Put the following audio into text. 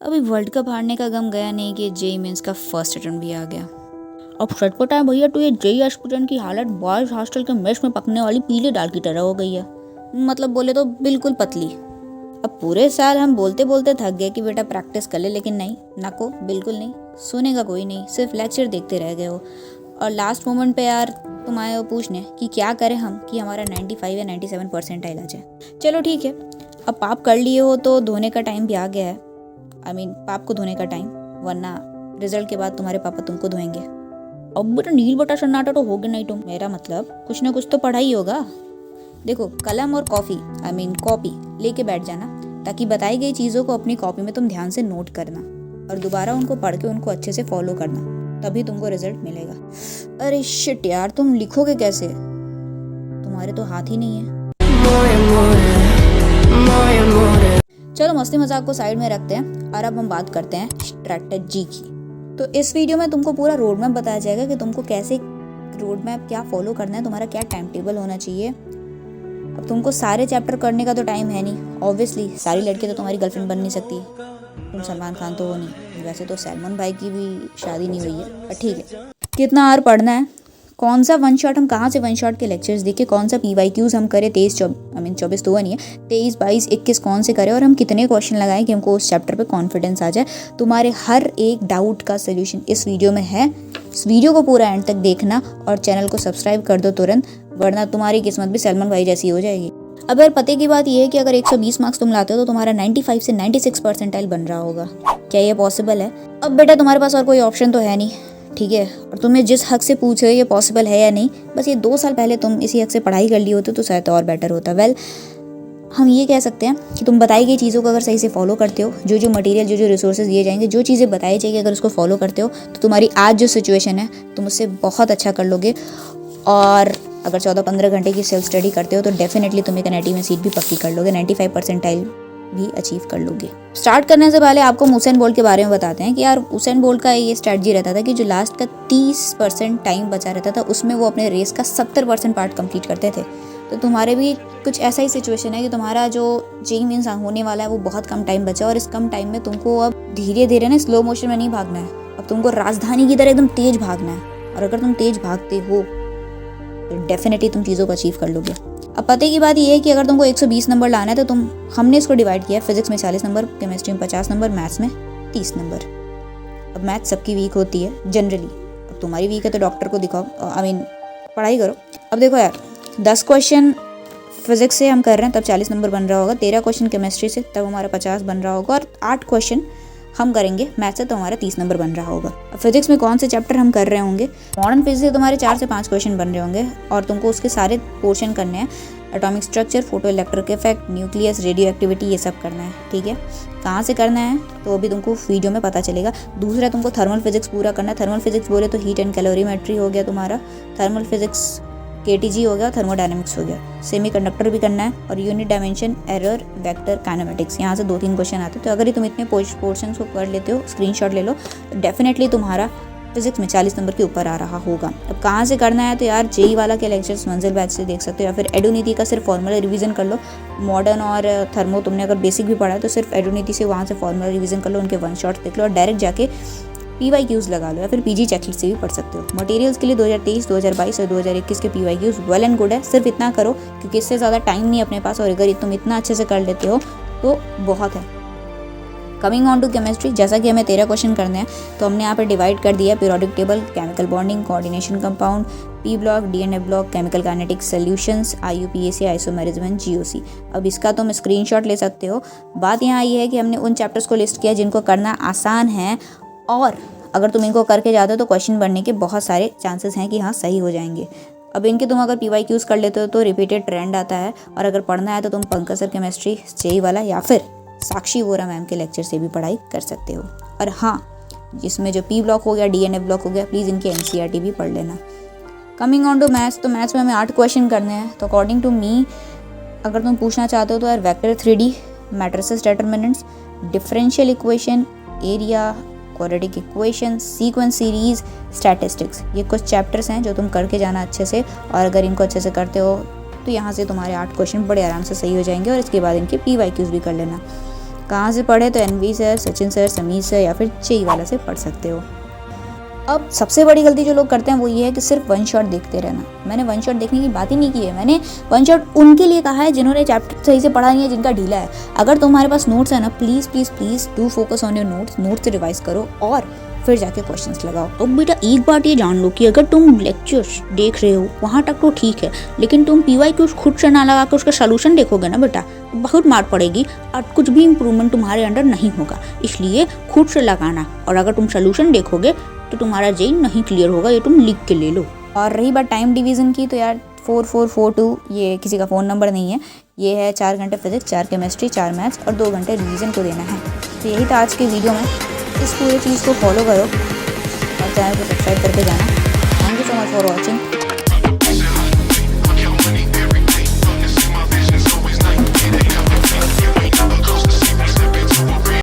अभी world cup हारने का गम गया नहीं कि जेई मेंस का फर्स्ट अटेम्प्ट भी आ गया। अब सच पता है भैया, तो ये जेई एस्पिरेंट की हालत बॉयज हॉस्टल के मेस में पकने वाली पीले दाल की तरह हो गई है। मतलब बोले तो बिल्कुल पतली। अब पूरे साल हम बोलते बोलते थक गए कि बेटा प्रैक्टिस कर ले, लेकिन नहीं, नको बिल्कुल नहीं, सुनेगा कोई नहीं, सिर्फ लेक्चर देखते रह गए हो। और लास्ट मोमेंट पे यार तुम आए हो पूछने कि क्या करें हम कि हमारा 95 या 97 परसेंटाइल आ जाए। चलो ठीक है, अब पाप कर लिए हो तो धोने का टाइम भी आ गया है। पाप को धोने का टाइम, वरना रिजल्ट के बाद तुम्हारे पापा तुमको धोएंगे। अब बेटा नील बटा सन्नाटा तो होगे नहीं तुम, मेरा मतलब कुछ ना कुछ तो पढ़ा ही होगा। देखो, कलम और कॉपी लेके बैठ जाना, ताकि बताई गई चीज़ों को अपनी कॉपी में तुम ध्यान से नोट करना और दोबारा उनको पढ़ के उनको अच्छे से फॉलो करना, तभी तुमको रिजल्ट मिलेगा। अरे शिट यार, तुम लिखोगे कैसे? तुम्हारे तो हाथ ही नहीं है। चलो मस्ती मजाक को साइड में रखते हैं और अब हम बात करते हैं स्ट्रैटेजी की। तो इस वीडियो में तुमको पूरा रोड मैप बताया जाएगा कि तुमको कैसे रोड मैप क्या फॉलो करना है, तुम्हारा क्या टाइम टेबल होना चाहिए। अब तुमको सारे चैप्टर करने का तो टाइम है नहीं, ऑब्वियसली सारी लड़की तो तुम्हारी गर्लफ्रेंड बन नहीं सकती, तुम सलमान खान तो हो नहीं। वैसे तो सलमान भाई की भी शादी नहीं हुई है, पर ठीक है। कितना और पढ़ना है, कौन सा वन शॉट हम कहाँ से वन शॉट के लेक्चर्स देखें, कौन सा PYQs हम करें, 24 तो नहीं है, 23, 22, 21 कौन से करें, और हम कितने क्वेश्चन लगाएं कि हमको उस चैप्टर पे कॉन्फिडेंस आ जाए। तुम्हारे हर एक डाउट का सोल्यूशन इस वीडियो में है। इस वीडियो को पूरा एंड तक देखना और चैनल को सब्सक्राइब कर दो तुरंत, वरना तुम्हारी किस्मत भी सलमान भाई जैसी हो जाएगी। अब यार पते की बात यह है कि अगर 120 मार्क्स तुम लाते हो तो तुम्हारा 95 से 96 परसेंटाइल बन रहा होगा। क्या ये पॉसिबल है? अब बेटा तुम्हारे पास और कोई ऑप्शन तो है नहीं, ठीक है। और तुम्हें जिस हक से पूछे ये पॉसिबल है या नहीं, बस ये 2 साल पहले तुम इसी हक से पढ़ाई कर ली होती तो शायद और बेटर होता। वेल, हम ये कह सकते हैं कि तुम बताई गई चीज़ों को अगर सही से फॉलो करते हो, जो मटेरियल जो रिसोर्सेज दिए जाएंगे, जो चीज़ें बताई जाएगी, अगर उसको फॉलो करते हो तो तुम्हारी आज जो सिचुएशन है तुम उससे बहुत अच्छा कर लोगे। और अगर 14-15 घंटे की सेल्फ स्टडी करते हो तो डेफिनेटली तुम एक NIT में सीट भी पक्की कर लोगे, 95 परसेंटाइल भी अचीव कर लोगे। स्टार्ट करने से पहले आपको उसेन बोल्ट के बारे में बताते हैं कि यार उसेन बोल्ट का ये स्ट्रैटेजी रहता था कि जो लास्ट का 30% टाइम बचा रहता था उसमें वो अपने रेस का 70% पार्ट कंप्लीट करते थे। तो तुम्हारे भी कुछ ऐसा ही सिचुएशन है कि तुम्हारा जो जेईई मेंस होने वाला है वो बहुत कम टाइम बचा, और इस कम टाइम में तुमको अब धीरे धीरे ना स्लो मोशन में नहीं भागना है, अब तुमको राजधानी की तरह एकदम तेज भागना है। और अगर तुम तेज भागते हो तो डेफिनेटली तुम चीज़ों को अचीव कर लोगे। अब पते की बात यह है कि अगर तुमको 120 नंबर लाना है तो हमने इसको डिवाइड किया है, फिजिक्स में 40 नंबर, केमिस्ट्री में 50 नंबर, मैथ्स में 30 नंबर। अब मैथ्स सबकी वीक होती है जनरली, अब तुम्हारी वीक है तो डॉक्टर को दिखाओ, पढ़ाई करो। अब देखो यार, 10 क्वेश्चन फिजिक्स से हम कर रहे हैं तब 40 नंबर बन रहा होगा, 13 क्वेश्चन केमिस्ट्री से तब हमारा 50 बन रहा होगा, और 8 क्वेश्चन हम करेंगे मैथ से तो हमारा 30 नंबर बन रहा होगा। अब फिजिक्स में कौन से चैप्टर हम कर रहे होंगे, मॉडर्न फिजिक्स से तुम्हारे 4 से 5 क्वेश्चन बन रहे होंगे और तुमको उसके सारे पोर्शन करने हैं। Atomic structure, photo electric effect, nucleus, radio activity, ये सब करना है, ठीक है। कहाँ से करना है तो अभी तुमको वीडियो में पता चलेगा। दूसरा तुमको थर्मल फिजिक्स पूरा करना है। थर्मल फिजिक्स बोले तो हीट एंड कैलोरीमेट्री हो गया तुम्हारा, थर्मल फिजिक्स KTG हो गया, थर्मोडायनेमिक्स हो गया, सेमीकंडक्टर भी करना है, और unit dimension, error, vector, kinematics, यहाँ से 2-3 क्वेश्चन आते हैं। तो अगर तुम इतने पोर्शन को कर लेते हो, स्क्रीनशॉट ले लो, तो डेफिनेटली तुम्हारा फिजिक्स में 40 नंबर के ऊपर आ रहा होगा। अब कहाँ से करना है तो यार जेईई वाला के लेक्चर्स मंजिल बैच से देख सकते हो, या फिर एडुनीति का सिर्फ फॉर्मूला रिवीजन कर लो। मॉडर्न और थर्मो तुमने अगर बेसिक भी पढ़ा है तो सिर्फ एडुनीति से वहाँ से फॉर्मूला रिवीजन कर लो, उनके वन शॉट देख लो और डायरेक्ट जाके PYQs लगा लो, या फिर PG चेकलिस्ट से भी पढ़ सकते हो। मटेरियल्स के लिए 2023, 2022 और 2021 के PYQs वेल एंड गुड है, सिर्फ इतना करो क्योंकि इससे ज़्यादा टाइम नहीं अपने पास, और अगर तुम इतना अच्छे से कर लेते हो तो बहुत है। कमिंग ऑन टू केमिस्ट्री, जैसा कि हमें 13 क्वेश्चन करने हैं तो हमने यहाँ पे डिवाइड कर दिया periodic table, chemical bonding, coordination compound, P block, DNA block, chemical kinetics, solutions, IUPAC, isomerism and GOC। अब इसका तुम स्क्रीनशॉट ले सकते हो। बात यहाँ ये है कि हमने उन चैप्टर्स को लिस्ट किया जिनको करना आसान है, और अगर तुम इनको करके जाते हो तो क्वेश्चन बनने के बहुत सारे चांसेस हैं कि हाँ सही हो जाएंगे। अब इनके तुम अगर PYQs कर लेते हो तो रिपीटेड ट्रेंड आता है, और अगर पढ़ना है तो तुम पंकज सर केमिस्ट्री जेईई वाला या फिर साक्षी वोरा मैम के लेक्चर से भी पढ़ाई कर सकते हो। और हाँ, जिसमें जो P ब्लॉक हो गया, DNA ब्लॉक हो गया, प्लीज़ इनके NCERT भी पढ़ लेना। कमिंग ऑन टू मैथ्स, तो मैथ्स में हमें 8 क्वेश्चन करने हैं। तो अकॉर्डिंग टू मी, अगर तुम पूछना चाहते हो तो यार vector 3D, matrices determinants, differential equation, area, quadratic equation, sequence series, statistics, ये कुछ चैप्टर्स हैं जो तुम करके जाना अच्छे से, और अगर इनको अच्छे से करते हो तो यहाँ से तुम्हारे 8 क्वेश्चन बड़े आराम से सही हो जाएंगे, और इसके बाद इनके PYQs भी कर लेना। कहाँ से पढ़े? तो N V sir, Sachin sir, Sameer sir या फिर चेई वाला से पढ़ सकते हो। अब सबसे बड़ी गलती जो लोग करते हैं वो ये है कि सिर्फ वन शॉट देखते रहना। मैंने वन शॉट देखने की बात ही नहीं की है, मैंने वन शॉट उनके लिए कहा है जिन्होंने चैप्टर सही से पढ़ा नहीं है, जिनका ढीला है। अगर तुम्हारे पास नोट्स है ना, please please please do focus on your notes से रिवाइज करो और फिर जाके क्वेश्चंस लगाओ। अब बेटा एक बात ये जान लो कि अगर तुम लेक्चर्स देख रहे हो वहाँ तक तो ठीक है, लेकिन तुम PYQs खुद से ना लगा कर उसका सोल्यूशन देखोगे ना बेटा, बहुत मार पड़ेगी और कुछ भी इम्प्रूवमेंट तुम्हारे अंदर नहीं होगा। इसलिए खुद से लगाना, और अगर तुम सोल्यूशन देखोगे तो तुम्हारा जेई नहीं क्लियर होगा, ये तुम लिख के ले लो। और रही बात टाइम डिवीज़न की, तो यार 4442 ये किसी का फ़ोन नंबर नहीं है, ये है 4 घंटे फिजिक्स, 4 केमिस्ट्री, 4 मैथ्स और 2 घंटे रिवीजन को देना है। तो यही था आज की वीडियो में, इस पूरी चीज़ को फॉलो करो और चैनल को सब्सक्राइब करके जाना। Thank you so much for watching.